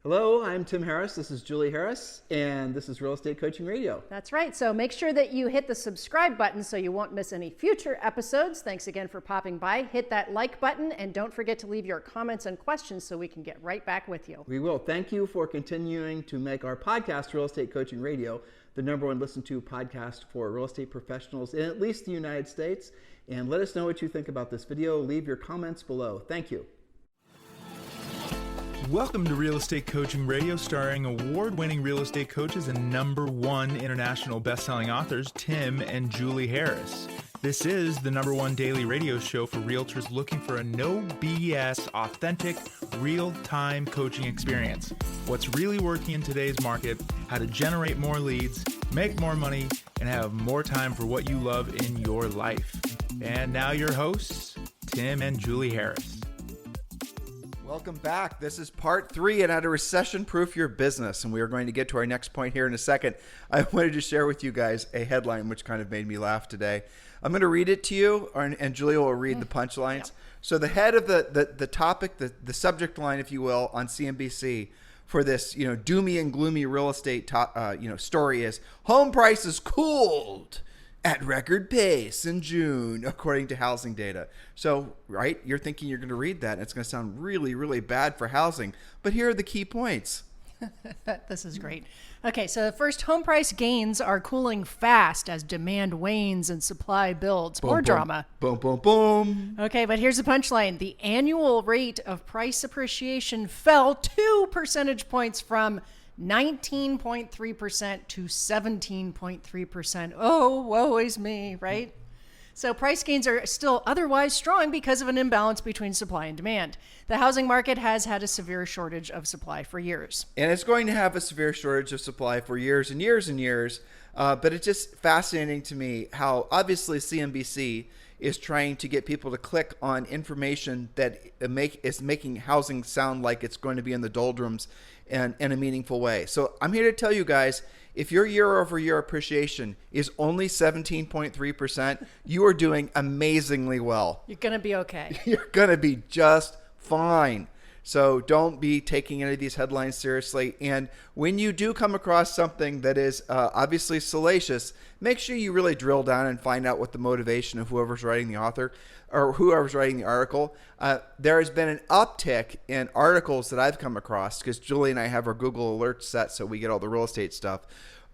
Hello, I'm Tim Harris. This is Julie Harris, and this is Real Estate Coaching Radio. That's right. So make sure that you hit the subscribe button so you won't miss any future episodes. Thanks again for popping by. Hit that like button, and don't forget to leave your comments and questions so we can get right back with you. We will. Thank you for continuing to make our podcast, Real Estate Coaching Radio, the #1 listened to podcast for real estate professionals in at least the United States. And let us know what you think about this video. Leave your comments below. Thank you. Welcome to Real Estate Coaching Radio, starring award-winning real estate coaches and #1 international best-selling authors, Tim and Julie Harris. This is the #1 daily radio show for realtors looking for a no BS, authentic, real-time coaching experience. What's really working in today's market, how to generate more leads, make more money, and have more time for what you love in your life. And now your hosts, Tim and Julie Harris. Welcome back. This is part 3 on how to recession-proof your business, and we are going to get to our next point here in a second. I wanted to share with you guys a headline which kind of made me laugh today. I'm going to read it to you, and Julia will read the punchlines. Yep. So the head of the topic, the subject line, if you will, on CNBC for this, doomy and gloomy real estate story is home prices cooled at record pace in June, according to housing data. So, right, you're thinking you're going to read that, and it's going to sound really, really bad for housing. But here are the key points. This is great. Okay, so first, home price gains are cooling fast as demand wanes and supply builds. More drama. Boom, boom, boom. Okay, but here's the punchline. The annual rate of price appreciation fell 2 percentage points from 19.3% to 17.3%. Oh, woe is me, right? So price gains are still otherwise strong because of an imbalance between supply and demand. The housing market has had a severe shortage of supply for years. And it's going to have a severe shortage of supply for years and years and years. But it's just fascinating to me how obviously CNBC is trying to get people to click on information that is making housing sound like it's going to be in the doldrums and in a meaningful way. So I'm here to tell you guys, if your year-over-year appreciation is only 17.3%, you are doing amazingly well. You're going to be okay. You're going to be just fine. So don't be taking any of these headlines seriously. And when you do come across something that is obviously salacious, make sure you really drill down and find out what the motivation of whoever's writing the author or whoever's writing the article. There has been an uptick in articles that I've come across, because Julie and I have our Google alerts set so we get all the real estate stuff,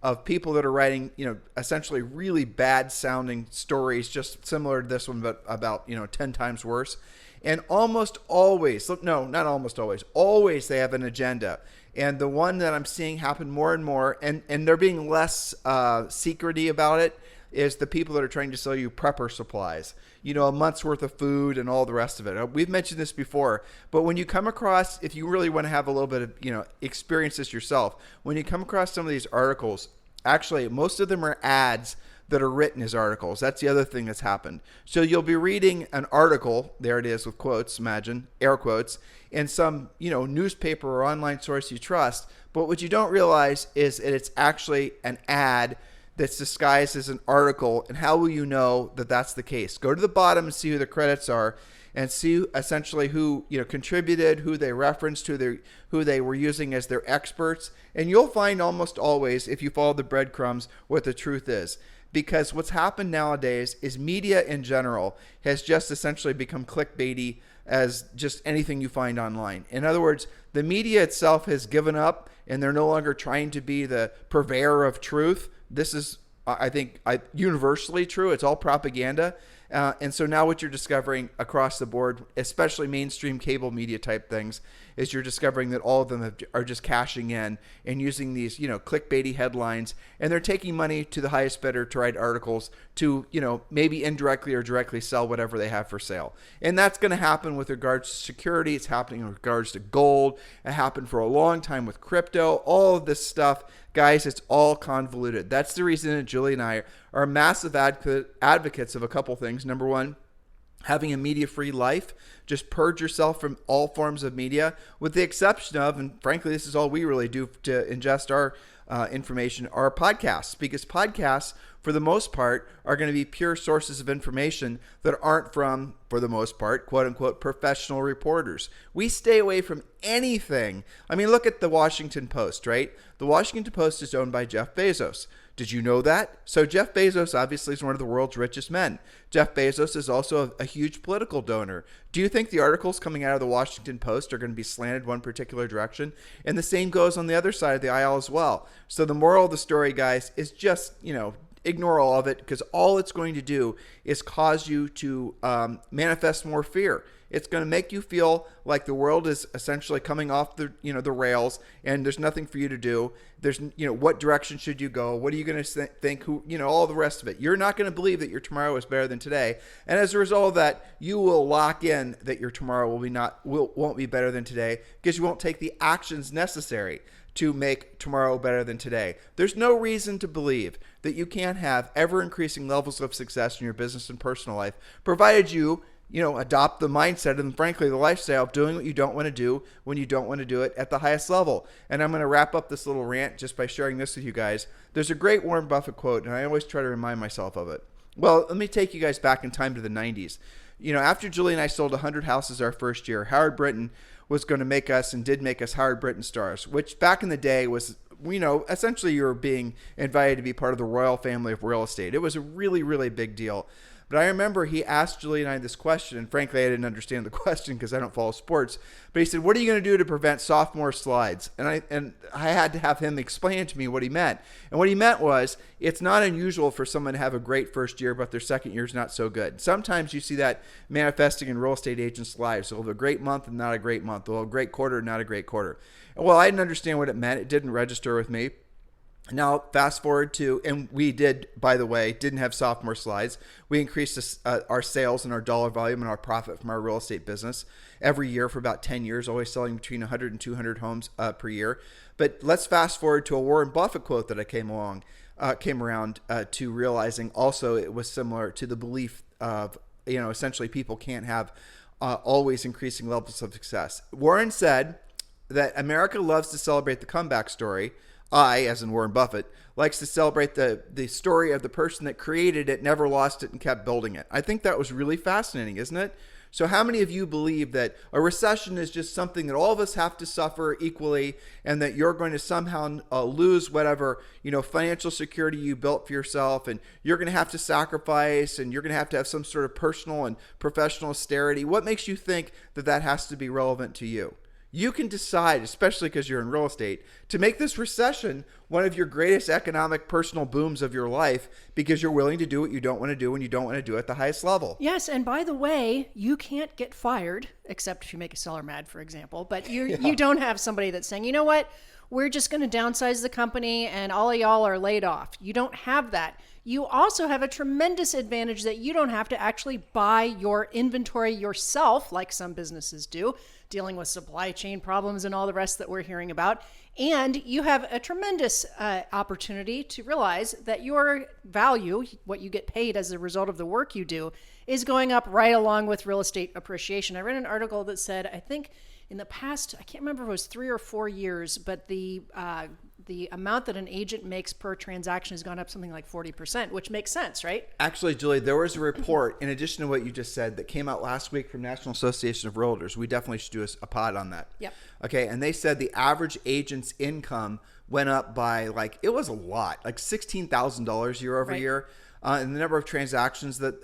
of people that are writing, essentially really bad sounding stories, just similar to this one, but about, 10 times worse. And almost always, no, not almost always, always they have an agenda. And the one that I'm seeing happen more and more, and they're being less secrety about it, is the people that are trying to sell you prepper supplies, a month's worth of food and all the rest of it. We've mentioned this before, but when you come across, if you really want to have a little bit of, experience this yourself, when you come across some of these articles, actually, most of them are ads that are written as articles. That's the other thing that's happened. So you'll be reading an article, there it is with quotes, imagine, air quotes, in some, newspaper or online source you trust. But what you don't realize is that it's actually an ad that's disguised as an article. And how will you know that that's the case? Go to the bottom and see who the credits are, and see essentially who contributed, who they referenced, who they were using as their experts. And you'll find almost always, if you follow the breadcrumbs, what the truth is. Because what's happened nowadays is media in general has just essentially become clickbaity as just anything you find online. In other words, the media itself has given up, and they're no longer trying to be the purveyor of truth. This is, I think, universally true. It's all propaganda. And so now what you're discovering across the board, especially mainstream cable media type things, is you're discovering that all of them are just cashing in and using these, clickbaity headlines, and they're taking money to the highest bidder to write articles to, maybe indirectly or directly sell whatever they have for sale. And that's going to happen with regards to security. It's happening with regards to gold. It happened for a long time with crypto. All of this stuff, guys, it's all convoluted. That's the reason that Julie and I are massive advocates of a couple things. Number one, having a media-free life. Just purge yourself from all forms of media, with the exception of, and frankly, this is all we really do to ingest our information, are podcasts, because podcasts, for the most part, are going to be pure sources of information that aren't from, for the most part, quote unquote, professional reporters. We stay away from anything. I mean, look at the Washington Post, right? The Washington Post is owned by Jeff Bezos. Did you know that? So Jeff Bezos obviously is one of the world's richest men. Jeff Bezos is also a huge political donor. Do you think the articles coming out of the Washington Post are going to be slanted one particular direction? And the same goes on the other side of the aisle as well. So the moral of the story, guys, is just, ignore all of it, because all it's going to do is cause you to manifest more fear. It's going to make you feel like the world is essentially coming off the rails, and there's nothing for you to do. There's what direction should you go? What are you going to think? All the rest of it. You're not going to believe that your tomorrow is better than today, and as a result of that, you will lock in that your tomorrow won't be better than today, because you won't take the actions necessary to make tomorrow better than today. There's no reason to believe that you can't have ever-increasing levels of success in your business and personal life, provided you adopt the mindset and, frankly, the lifestyle of doing what you don't want to do when you don't want to do it at the highest level. And I'm going to wrap up this little rant just by sharing this with you guys. There's a great Warren Buffett quote, and I always try to remind myself of it. Well, let me take you guys back in time to the 90s. After Julie and I sold 100 houses our first year, Howard Brinton was going to make us, and did make us, Howard Brinton stars, which back in the day was, essentially you were being invited to be part of the royal family of real estate. It was a really, really big deal. But I remember he asked Julie and I this question, and frankly, I didn't understand the question because I don't follow sports. But he said, "What are you going to do to prevent sophomore slides?" And I had to have him explain to me what he meant. And what he meant was, it's not unusual for someone to have a great first year, but their second year is not so good. Sometimes you see that manifesting in real estate agents' lives. They'll have a great month and not a great month. They'll have a great quarter and not a great quarter. Well, I didn't understand what it meant. It didn't register with me. Now, fast forward to, and we did, by the way, didn't have sophomore slides. We increased our sales and our dollar volume and our profit from our real estate business every year for about 10 years, always selling between 100 and 200 homes per year. But let's fast forward to a Warren Buffett quote that I came around to realizing also it was similar to the belief of, essentially people can't have always increasing levels of success. Warren said that America loves to celebrate the comeback story. I, as in Warren Buffett, likes to celebrate the story of the person that created it, never lost it, and kept building it. I think that was really fascinating, isn't it? So how many of you believe that a recession is just something that all of us have to suffer equally, and that you're going to somehow lose whatever, financial security you built for yourself, and you're going to have to sacrifice, and you're going to have some sort of personal and professional austerity? What makes you think that has to be relevant to you? You can decide, especially because you're in real estate, to make this recession one of your greatest economic personal booms of your life, because you're willing to do what you don't want to do when you don't want to do it at the highest level. Yes, and by the way, you can't get fired, except if you make a seller mad, for example. But you don't have somebody that's saying, you know what, we're just going to downsize the company and all of y'all are laid off. You don't have that. You also have a tremendous advantage that you don't have to actually buy your inventory yourself, like some businesses do, dealing with supply chain problems and all the rest that we're hearing about. And you have a tremendous opportunity to realize that your value, what you get paid as a result of the work you do, is going up right along with real estate appreciation. I read an article that said, I think in the past, I can't remember if it was 3 or 4 years, but the amount that an agent makes per transaction has gone up something like 40%, which makes sense, right? Actually, Julie, there was a report, in addition to what you just said, that came out last week from National Association of Realtors. We definitely should do a pod on that. Yep. Okay, and they said the average agent's income went up by, it was a lot, like $16,000 year over year. And the number of transactions that,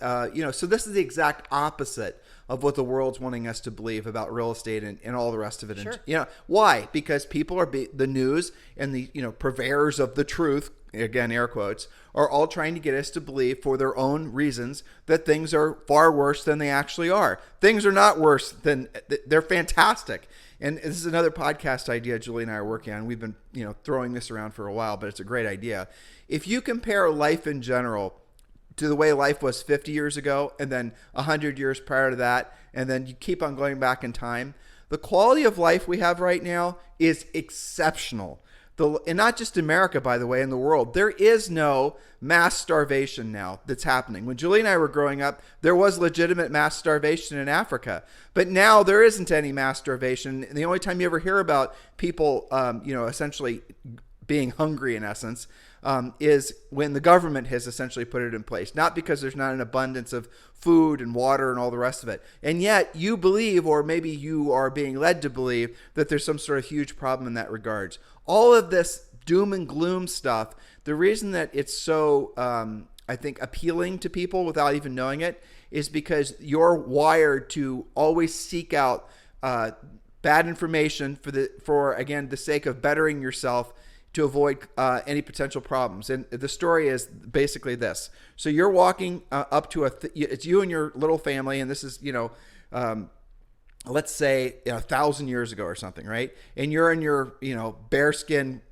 so this is the exact opposite of what the world's wanting us to believe about real estate and all the rest of it. Sure. And, why? Because people are, the news and the, purveyors of the truth, again, air quotes, are all trying to get us to believe for their own reasons that things are far worse than they actually are. Things are not worse than, they're fantastic. And this is another podcast idea Julie and I are working on. We've been, throwing this around for a while, but it's a great idea. If you compare life in general to the way life was 50 years ago, and then 100 years prior to that, and then you keep on going back in time, the quality of life we have right now is exceptional. and not just America, by the way, in the world, there is no mass starvation now that's happening. When Julie and I were growing up, there was legitimate mass starvation in Africa, but now there isn't any mass starvation. And the only time you ever hear about people, essentially being hungry in essence, is when the government has essentially put it in place, not because there's not an abundance of food and water and all the rest of it. And yet you believe, or maybe you are being led to believe, that there's some sort of huge problem in that regards. All of this doom and gloom stuff, the reason that it's so, I think, appealing to people without even knowing it is because you're wired to always seek out bad information for again, the sake of bettering yourself, to avoid any potential problems. And the story is basically this. So you're walking up to it's you and your little family, and this is, let's say 1,000 years ago or something, right? And you're in your, bearskin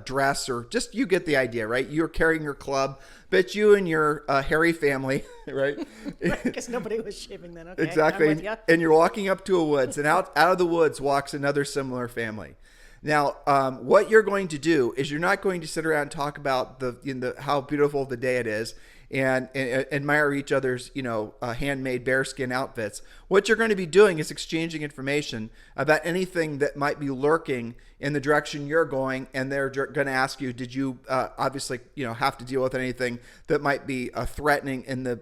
dress, or just, you get the idea, right? You're carrying your club, but you and your hairy family, right? Because nobody was shaving then. Okay, exactly. And you're walking up to a woods, and out of the woods walks another similar family. Now, what you're going to do is you're not going to sit around and talk about how beautiful the day it is and admire each other's, handmade bearskin outfits. What you're going to be doing is exchanging information about anything that might be lurking in the direction you're going, and they're going to ask you, did you obviously, have to deal with anything that might be threatening in the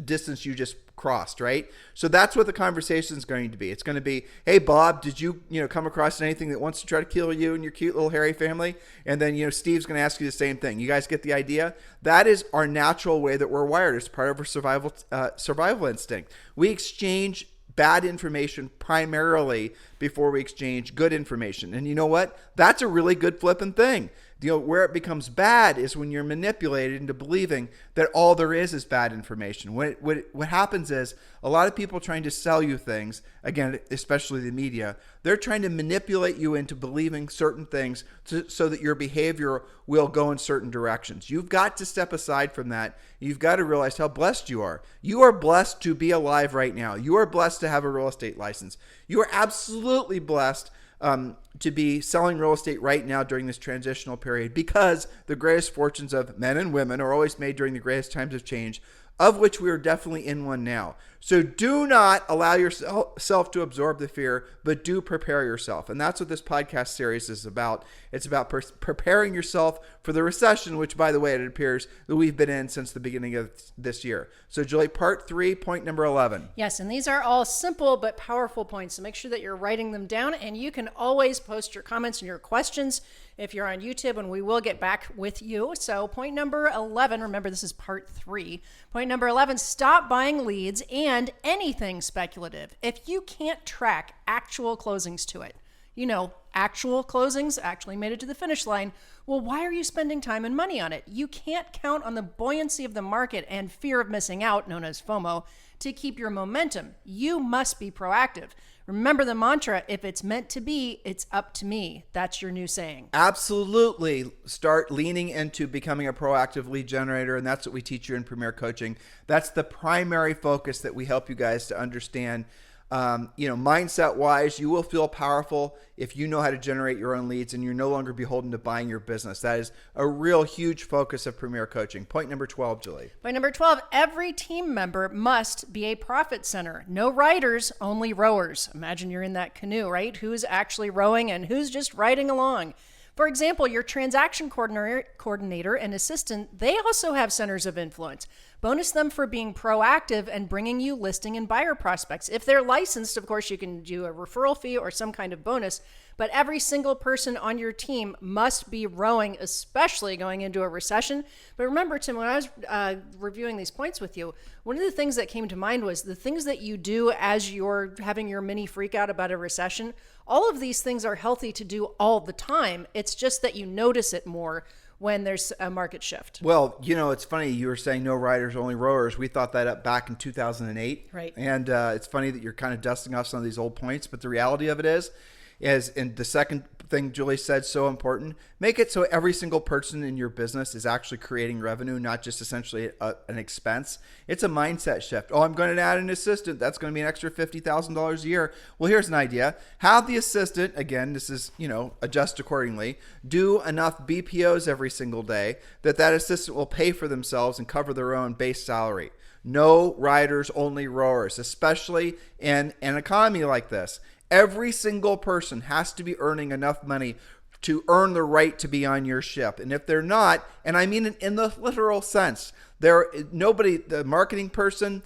distance you just crossed, right? So that's what the conversation is going to be. It's going to be, hey, Bob, did you, come across anything that wants to try to kill you and your cute little hairy family? And then, Steve's going to ask you the same thing. You guys get the idea? That is our natural way that we're wired. It's part of our survival instinct. We exchange bad information primarily before we exchange good information. And you know what? That's a really good flipping thing. Where it becomes bad is when you're manipulated into believing that all there is bad information. What happens is a lot of people trying to sell you things, again, especially the media, they're trying to manipulate you into believing certain things so that your behavior will go in certain directions. You've got to step aside from that. You've got to realize how blessed you are. You are blessed to be alive right now. You are blessed to have a real estate license. You are absolutely blessed to be selling real estate right now during this transitional period, because the greatest fortunes of men and women are always made during the greatest times of change, of which we are definitely in one now. So do not allow yourself to absorb the fear, but do prepare yourself. And that's what this podcast series is about. It's about preparing yourself for the recession, which, by the way, it appears that we've been in since the beginning of this year. So, Julie, part 3, point number 11. Yes, and these are all simple but powerful points. So make sure that you're writing them down, and you can always post your comments and your questions if you're on YouTube, and we will get back with you. So point number 11, remember this is part 3. Point number 11, stop buying leads and anything speculative. If you can't track actual closings to it, actual closings actually made it to the finish line, well, why are you spending time and money on it? You can't count on the buoyancy of the market and fear of missing out, known as FOMO, to keep your momentum. You must be proactive. Remember the mantra, if it's meant to be, it's up to me. That's your new saying. Absolutely. Start leaning into becoming a proactive lead generator, and that's what we teach you in Premier Coaching. That's the primary focus that we help you guys to understand. Mindset-wise, you will feel powerful if you know how to generate your own leads and you're no longer beholden to buying your business. That is a real huge focus of Premier Coaching. Point number 12, Julie. Point number 12, every team member must be a profit center. No riders, only rowers. Imagine you're in that canoe, right? Who's actually rowing and who's just riding along? For example, your transaction coordinator and assistant, they also have centers of influence. Bonus them for being proactive and bringing you listing and buyer prospects. If they're licensed, of course, you can do a referral fee or some kind of bonus, but every single person on your team must be rowing, especially going into a recession. But remember, Tim, when I was reviewing these points with you, one of the things that came to mind was the things that you do as you're having your mini freak out about a recession. All of these things are healthy to do all the time. It's just that you notice it more when there's a market shift. Well, it's funny. You were saying no riders, only rowers. We thought that up back in 2008. Right. And it's funny that you're kind of dusting off some of these old points, but the reality of it is in the second thing Julie said so important. Make it so every single person in your business is actually creating revenue, not just essentially an expense. It's a mindset shift. Oh, I'm going to add an assistant. That's going to be an extra $50,000 a year. Well, here's an idea. Have the assistant, again, this is, adjust accordingly, do enough BPOs every single day that assistant will pay for themselves and cover their own base salary. No riders, only rowers, especially in an economy like this. Every single person has to be earning enough money to earn the right to be on your ship. And if they're not, and I mean it in the literal sense, the marketing person,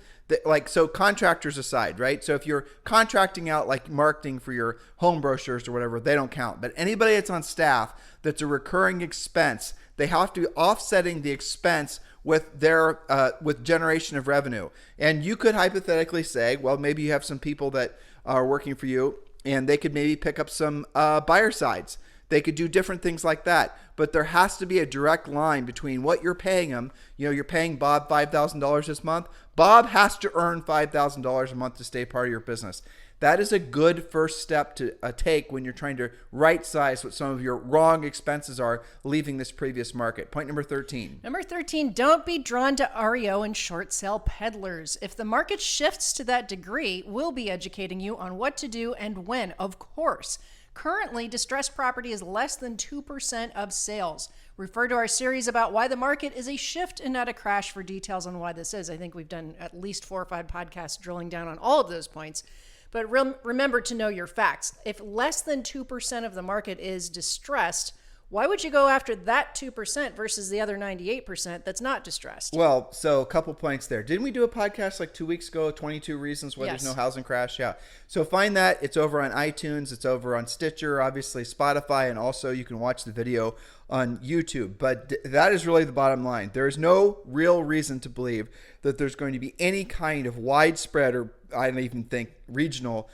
so contractors aside, right? So if you're contracting out like marketing for your home brochures or whatever, they don't count. But anybody that's on staff that's a recurring expense, they have to be offsetting the expense with their with generation of revenue. And you could hypothetically say, well, maybe you have some people that are working for you and they could maybe pick up some buyer sides. They could do different things like that. But there has to be a direct line between what you're paying them. You're paying Bob $5,000 this month. Bob has to earn $5,000 a month to stay part of your business. That is a good first step to take when you're trying to right size what some of your wrong expenses are leaving this previous market. Point number 13. Number 13, don't be drawn to REO and short sale peddlers. If the market shifts to that degree, we'll be educating you on what to do and when, of course. Currently, distressed property is less than 2% of sales. Refer to our series about why the market is a shift and not a crash for details on why this is. I think we've done at least 4 or 5 podcasts drilling down on all of those points. But remember to know your facts. If less than 2% of the market is distressed, why would you go after that 2% versus the other 98% that's not distressed? Well, so a couple points there. Didn't we do a podcast like 2 weeks ago, 22 reasons why there's no housing crash? Yeah. So find that. It's over on iTunes. It's over on Stitcher, obviously Spotify, and also you can watch the video on YouTube. But that is really the bottom line. There is no real reason to believe that there's going to be any kind of widespread, or I don't even think regional,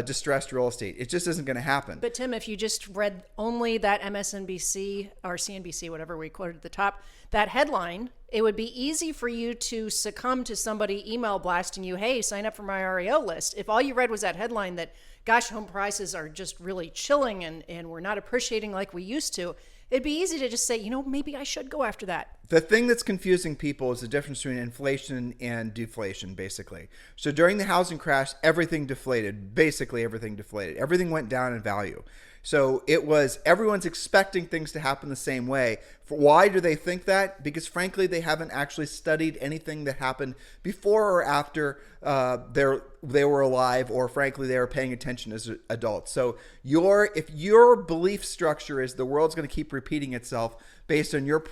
distressed real estate. It just isn't going to happen. But Tim, if you just read only that MSNBC or CNBC, whatever we quoted at the top, that headline, it would be easy for you to succumb to somebody email blasting you, hey, sign up for my REO list. If all you read was that headline that, gosh, home prices are just really chilling and we're not appreciating like we used to, it'd be easy to just say, maybe I should go after that. The thing that's confusing people is the difference between inflation and deflation, basically. So during the housing crash, everything deflated. Basically, everything deflated. Everything went down in value. So everyone's expecting things to happen the same way. Why do they think that? Because frankly, they haven't actually studied anything that happened before or after they were alive, or frankly, they were paying attention as adults. So if your belief structure is the world's going to keep repeating itself based on your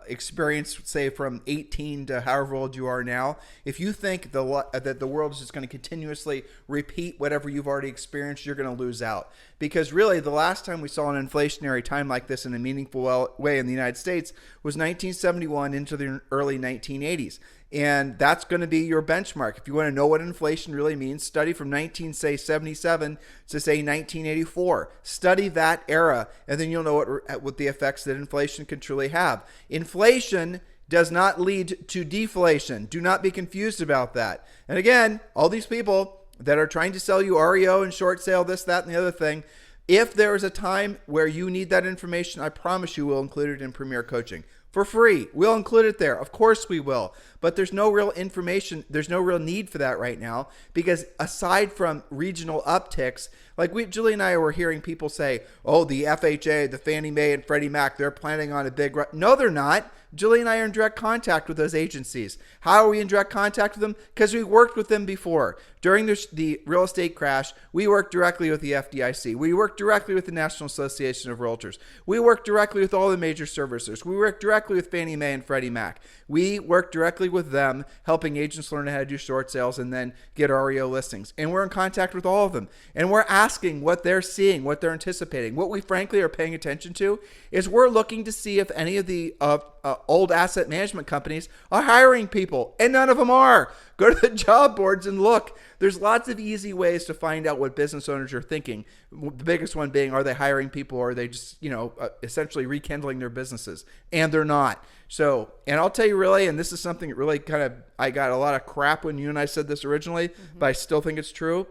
experience, say from 18 to however old you are now, if you think that the world is just going to continuously repeat whatever you've already experienced, you're going to lose out. Because really, the last time we saw an inflationary time like this in a meaningful way in the United States was 1971 into the early 1980s. And that's going to be your benchmark. If you want to know what inflation really means, study from 1977 to say 1984. Study that era, and then you'll know what the effects that inflation can truly have. Inflation does not lead to deflation. Do not be confused about that. And again, all these people that are trying to sell you REO and short sale, this, that, and the other thing, if there is a time where you need that information, I promise you we'll include it in Premier Coaching. For free. We'll include it there. Of course we will. But there's no real information. There's no real need for that right now, because aside from regional upticks, like Julie and I were hearing people say, oh, the FHA, the Fannie Mae and Freddie Mac, they're planning on a big run. No, they're not. Julie and I are in direct contact with those agencies. How are we in direct contact with them? Because we worked with them before. During the real estate crash, we worked directly with the FDIC. We worked directly with the National Association of Realtors. We worked directly with all the major servicers. We worked directly with Fannie Mae and Freddie Mac. We worked directly with them, helping agents learn how to do short sales and then get REO listings. And we're in contact with all of them. And we're asking what they're seeing, what they're anticipating. What we frankly are paying attention to is we're looking to see if any of the old asset management companies are hiring people, and none of them are. Go to the job boards and look. There's lots of easy ways to find out what business owners are thinking. The biggest one being, are they hiring people, or are they just, essentially rekindling their businesses? And they're not. So, and I'll tell you really, and this is something that really I got a lot of crap when you and I said this originally, but I still think it's true.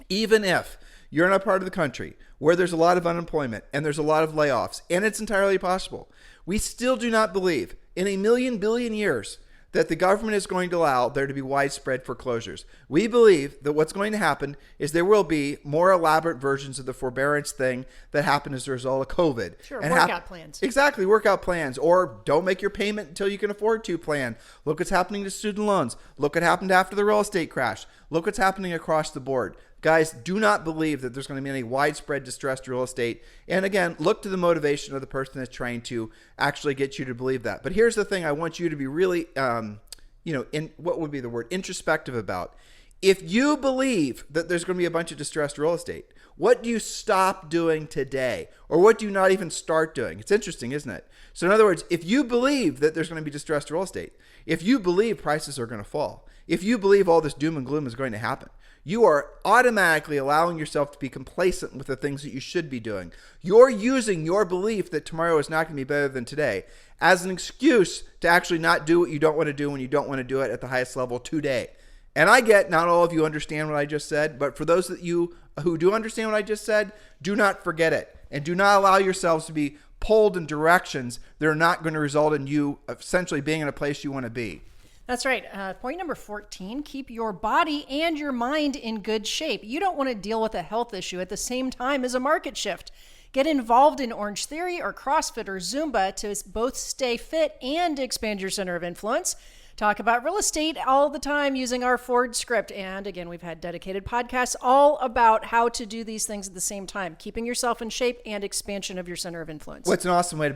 Even if you're in a part of the country where there's a lot of unemployment and there's a lot of layoffs, and it's entirely possible, we still do not believe in a million billion years that the government is going to allow there to be widespread foreclosures. We believe that what's going to happen is there will be more elaborate versions of the forbearance thing that happened as a result of COVID. Sure, workout plans. Exactly, workout plans, or don't make your payment until you can afford to plan. Look what's happening to student loans. Look what happened after the real estate crash. Look what's happening across the board. Guys, do not believe that there's going to be any widespread distressed real estate. And again, look to the motivation of the person that's trying to actually get you to believe that. But here's the thing I want you to be really, what would be the word, introspective about. If you believe that there's going to be a bunch of distressed real estate, what do you stop doing today? Or what do you not even start doing? It's interesting, isn't it? So in other words, if you believe that there's going to be distressed real estate, if you believe prices are going to fall, if you believe all this doom and gloom is going to happen, you are automatically allowing yourself to be complacent with the things that you should be doing. You're using your belief that tomorrow is not going to be better than today as an excuse to actually not do what you don't want to do when you don't want to do it at the highest level today. And I get not all of you understand what I just said, but for those of you who do understand what I just said, do not forget it. And do not allow yourselves to be pulled in directions that are not going to result in you essentially being in a place you want to be. That's right. Point number 14, keep your body and your mind in good shape. You don't want to deal with a health issue at the same time as a market shift. Get involved in Orange Theory or CrossFit or Zumba to both stay fit and expand your center of influence. Talk about real estate all the time using our Ford script. And again, we've had dedicated podcasts all about how to do these things at the same time, keeping yourself in shape and expansion of your center of influence. Well, it's an awesome way to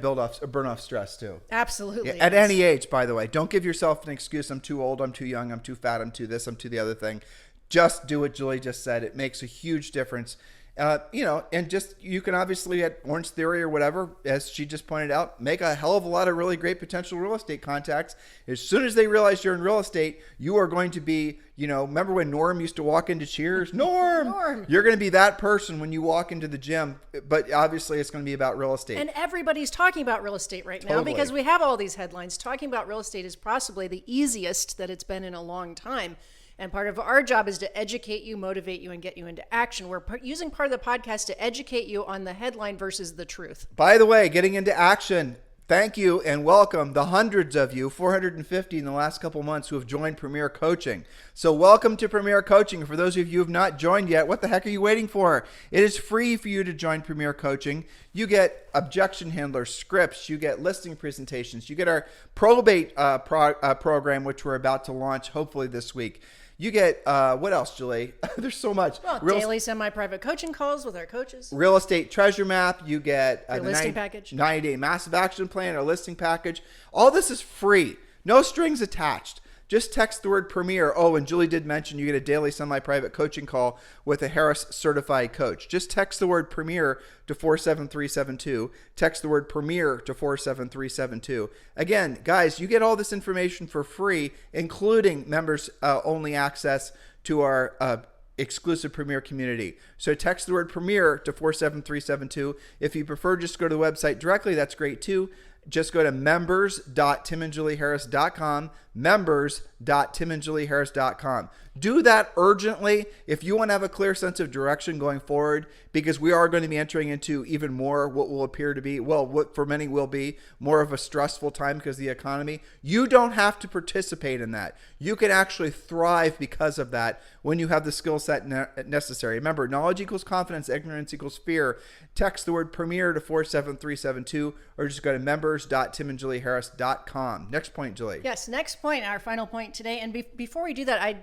burn off stress too. Absolutely. Yeah, at any age, by the way. Don't give yourself an excuse. I'm too old, I'm too young, I'm too fat, I'm too this, I'm too the other thing. Just do what Julie just said. It makes a huge difference. And just, you can obviously at Orange Theory or whatever, as she just pointed out, make a hell of a lot of really great potential real estate contacts. As soon as they realize you're in real estate, you are going to be, remember when Norm used to walk into Cheers? Norm! You're going to be that person when you walk into the gym, but obviously it's going to be about real estate. And everybody's talking about real estate right now because we have all these headlines. Talking about real estate is possibly the easiest that it's been in a long time. And part of our job is to educate you, motivate you, and get you into action. We're using part of the podcast to educate you on the headline versus the truth. By the way, getting into action, thank you and welcome the hundreds of you, 450 in the last couple months, who have joined Premier Coaching. So welcome to Premier Coaching. For those of you who have not joined yet, what the heck are you waiting for? It is free for you to join Premier Coaching. You get objection handler scripts, you get listing presentations, you get our probate program, which we're about to launch hopefully this week. You get, what else, Julie? There's so much. Well, daily semi-private coaching calls with our coaches. Real estate treasure map. You get the listing package. 90-day massive action plan, our listing package. All this is free. No strings attached. Just text the word Premier. Oh, and Julie did mention you get a daily semi-private coaching call with a Harris certified coach. Just text the word Premier to 47372. Text the word Premier to 47372. Again, guys, you get all this information for free, including members only access to our exclusive Premier community. So text the word Premier to 47372. If you prefer, just go to the website directly. That's great too. Just go to members.timandjulieharris.com, members.timandjulieharris.com. Do that urgently if you want to have a clear sense of direction going forward, because we are going to be entering into even more what will appear to be, well, what for many will be more of a stressful time because of the economy. You don't have to participate in that. You can actually thrive because of that when you have the skill set necessary. Remember, knowledge equals confidence, ignorance equals fear. Text the word Premier to 47372 or just go to members.timandjulieharris.com. Next point, Julie. Yes, next point, our final point today. And before we do that, I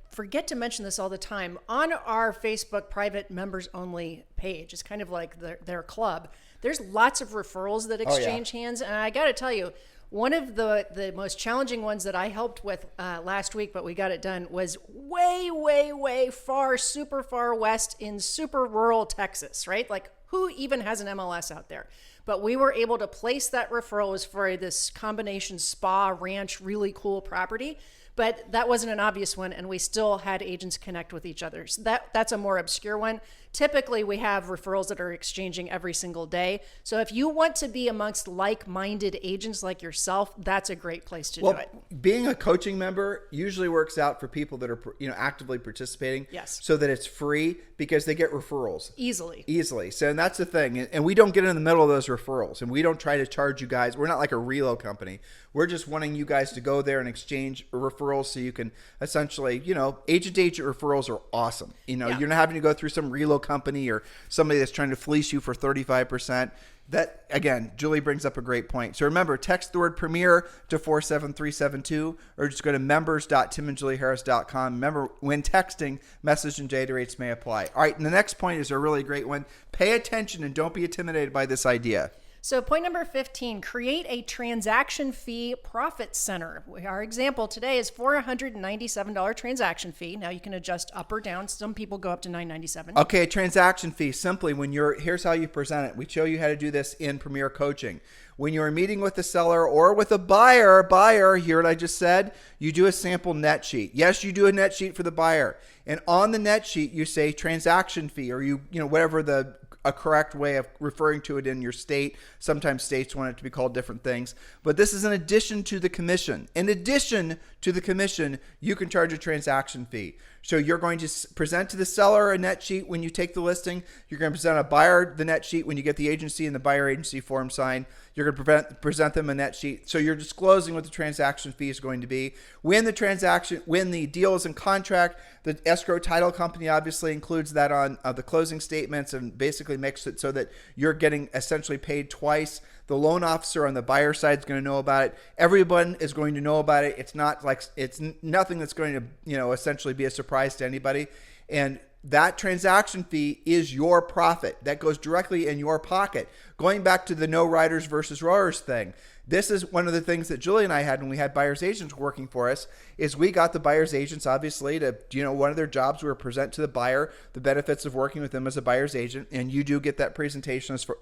forget to mention this all the time. On our Facebook private members only page, it's kind of like their club. There's lots of referrals that exchange hands. And I got to tell you, one of the most challenging ones that I helped with last week, but we got it done, was way far, super far west in super rural Texas, right? Like, who even has an MLS out there? But we were able to place that referral. It was for this combination spa ranch, really cool property. but that wasn't an obvious one, and we still had agents connect with each other. So that's a more obscure one. Typically, we have referrals that are exchanging every single day. So if you want to be amongst like-minded agents like yourself, that's a great place to do it. Being a coaching member usually works out for people that are actively participating. Yes. So that it's free because they get referrals. Easily. So and that's the thing. And we don't get in the middle of those referrals. And we don't try to charge you guys. We're not like a reload company. We're just wanting you guys to go there and exchange referrals so you can essentially, agent-to-agent referrals are awesome. You're not having to go through some reload company or somebody that's trying to fleece you for 35%. That, again, Julie brings up a great point. So remember, text the word Premier to 47372 or just go to members.timandjulieharris.com. Remember, when texting, message and data rates may apply. All right, and the next point is a really great one. Pay attention and don't be intimidated by this idea. So point number 15, create a transaction fee profit center. Our example today is $497 transaction fee. Now you can adjust up or down. Some people go up to $997. Okay, transaction fee. Simply, here's how you present it. We show you how to do this in Premier Coaching. When you're meeting with the seller or with a buyer, hear what I just said? You do a sample net sheet. Yes, you do a net sheet for the buyer. And on the net sheet, you say transaction fee or whatever a correct way of referring to it in your state. Sometimes states want it to be called different things. But this is in addition to the commission. In addition to the commission, you can charge a transaction fee. So you're going to present to the seller a net sheet when you take the listing. You're going to present a buyer the net sheet when you get the agency and the buyer agency form signed. You're going to present them a net sheet. So you're disclosing what the transaction fee is going to be. When the deal is in contract, the escrow title company obviously includes that on the closing statements and basically makes it so that you're getting essentially paid twice. The loan officer on the buyer side is going to know about it. Everyone is going to know about it. It's nothing that's going to, essentially be a surprise to anybody. And that transaction fee is your profit. That goes directly in your pocket. Going back to the no riders versus rowers thing, this is one of the things that Julie and I had when we had buyer's agents working for us, is we got the buyer's agents obviously to, one of their jobs were to present to the buyer the benefits of working with them as a buyer's agent. And you do get that presentation as for,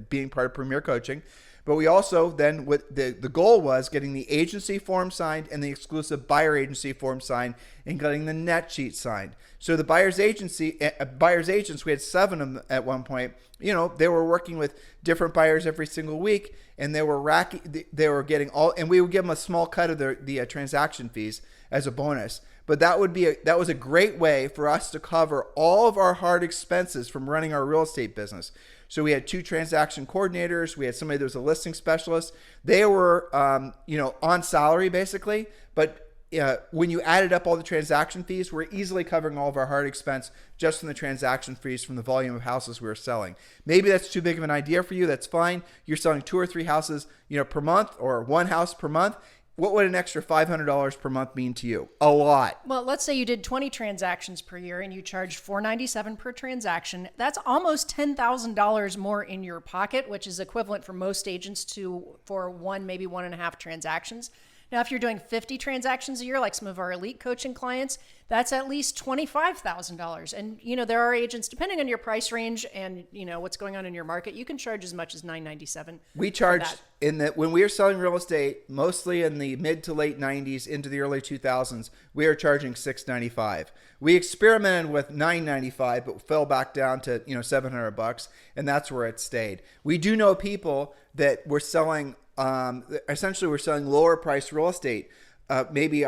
being part of Premier Coaching. But we also then, the goal was getting the agency form signed and the exclusive buyer agency form signed and getting the net sheet signed. So the buyer's agents, we had 7 of them at one point. They were working with different buyers every single week, and they were getting all, and we would give them a small cut of the transaction fees as a bonus. But that was a great way for us to cover all of our hard expenses from running our real estate business. So we had 2 transaction coordinators. We had somebody that was a listing specialist. They were, on salary basically. But when you added up all the transaction fees, we're easily covering all of our hard expense just from the transaction fees from the volume of houses we were selling. Maybe that's too big of an idea for you. That's fine. You're selling 2 or 3 houses, per month, or 1 house per month. What would an extra $500 per month mean to you? A lot. Well, let's say you did 20 transactions per year and you charged $497 per transaction. That's almost $10,000 more in your pocket, which is equivalent for most agents for 1, maybe 1.5 transactions. Now, if you're doing 50 transactions a year, like some of our elite coaching clients, that's at least $25,000. And, there are agents, depending on your price range and, what's going on in your market, you can charge as much as $997. We charged when we were selling real estate, mostly in the mid to late 90s into the early 2000s, we were charging $695. We experimented with $995, but fell back down to, $700, and that's where it stayed. We do know people that were selling essentially we're selling lower priced real estate. Maybe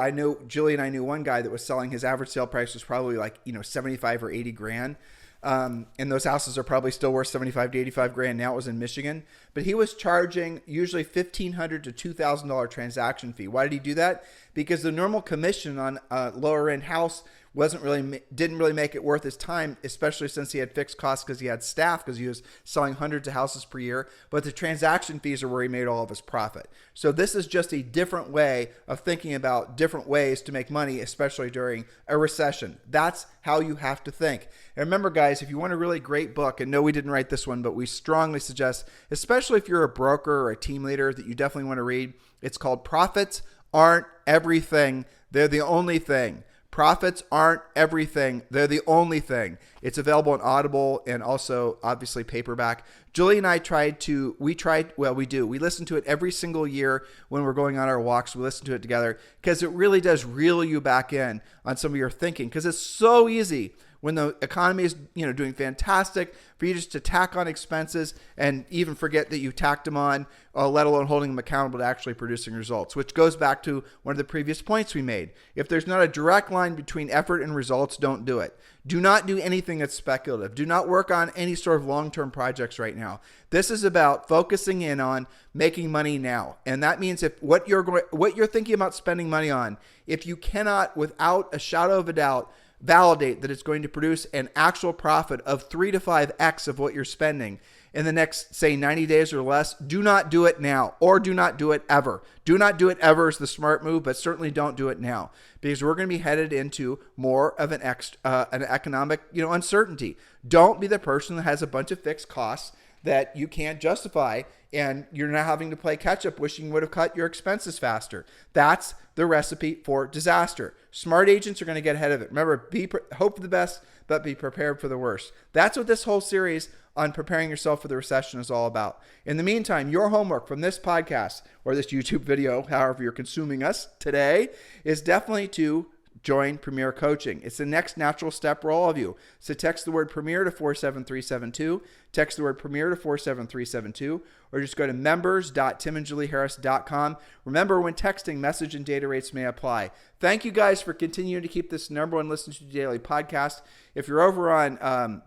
Julie and I knew one guy that was selling, his average sale price was probably like, 75 or 80 grand. And those houses are probably still worth 75 to 85 grand. Now it was in Michigan, but he was charging usually $1,500 to $2,000 transaction fee. Why did he do that? Because the normal commission on a lower end house didn't really make it worth his time, especially since he had fixed costs because he had staff, because he was selling hundreds of houses per year. But the transaction fees are where he made all of his profit. So this is just a different way of thinking about different ways to make money, especially during a recession. That's how you have to think. And remember, guys, if you want a really great book, and no, we didn't write this one, but we strongly suggest, especially if you're a broker or a team leader, that you definitely want to read. It's called Profits Aren't Everything. They're the Only Thing. Profits aren't everything. They're the only thing. It's available on Audible and also obviously paperback. Julie and I we listen to it every single year when we're going on our walks. We listen to it together because it really does reel you back in on some of your thinking, because it's so easy when the economy is doing fantastic for you just to tack on expenses and even forget that you tacked them on, let alone holding them accountable to actually producing results, which goes back to one of the previous points we made. If there's not a direct line between effort and results, don't do it. Do not do anything that's speculative. Do not work on any sort of long-term projects right now. This is about focusing in on making money now. And that means if what you're thinking about spending money on, if you cannot, without a shadow of a doubt, validate that it's going to produce an actual profit of 3 to 5x of what you're spending in the next, say, 90 days or less, do not do it now, or do not do it ever. Do not do it ever is the smart move, but certainly don't do it now, because we're going to be headed into more of an economic uncertainty. Don't be the person that has a bunch of fixed costs that you can't justify, and you're now having to play catch up, wishing you would have cut your expenses faster. That's the recipe for disaster. Smart agents are going to get ahead of it. Remember, hope for the best, but be prepared for the worst. That's what this whole series on preparing yourself for the recession is all about. In the meantime, your homework from this podcast or this YouTube video, however you're consuming us today, is definitely to join Premier Coaching. It's the next natural step for all of you. So text the word Premier to 47372. Text the word Premier to 47372, or just go to members.timandjulieharris.com. Remember, when texting, message and data rates may apply. Thank you guys for continuing to keep this #1 Listen to Daily podcast. If you're over on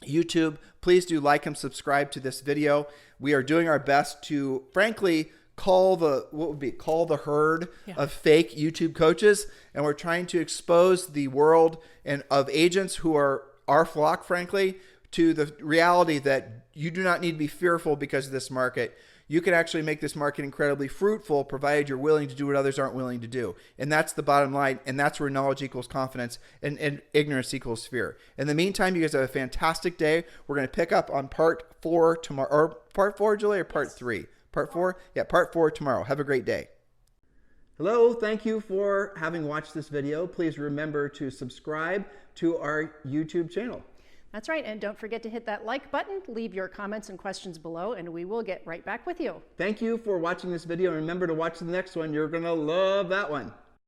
YouTube, please do like and subscribe to this video. We are doing our best to, frankly, call the herd of fake YouTube coaches, and we're trying to expose the world and of agents who are our flock, frankly, to the reality that you do not need to be fearful because of this market. You can actually make this market incredibly fruitful, provided you're willing to do what others aren't willing to do. And that's the bottom line. And that's where knowledge equals confidence and ignorance equals fear. In the meantime, you guys have a fantastic day. We're going to pick up on part 4 tomorrow. Or part 4, Julie, or part 3? Part 4? Yeah, part 4 tomorrow. Have a great day. Hello, thank you for having watched this video. Please remember to subscribe to our YouTube channel. That's right. And don't forget to hit that like button, leave your comments and questions below, and we will get right back with you. Thank you for watching this video. And remember to watch the next one. You're going to love that one.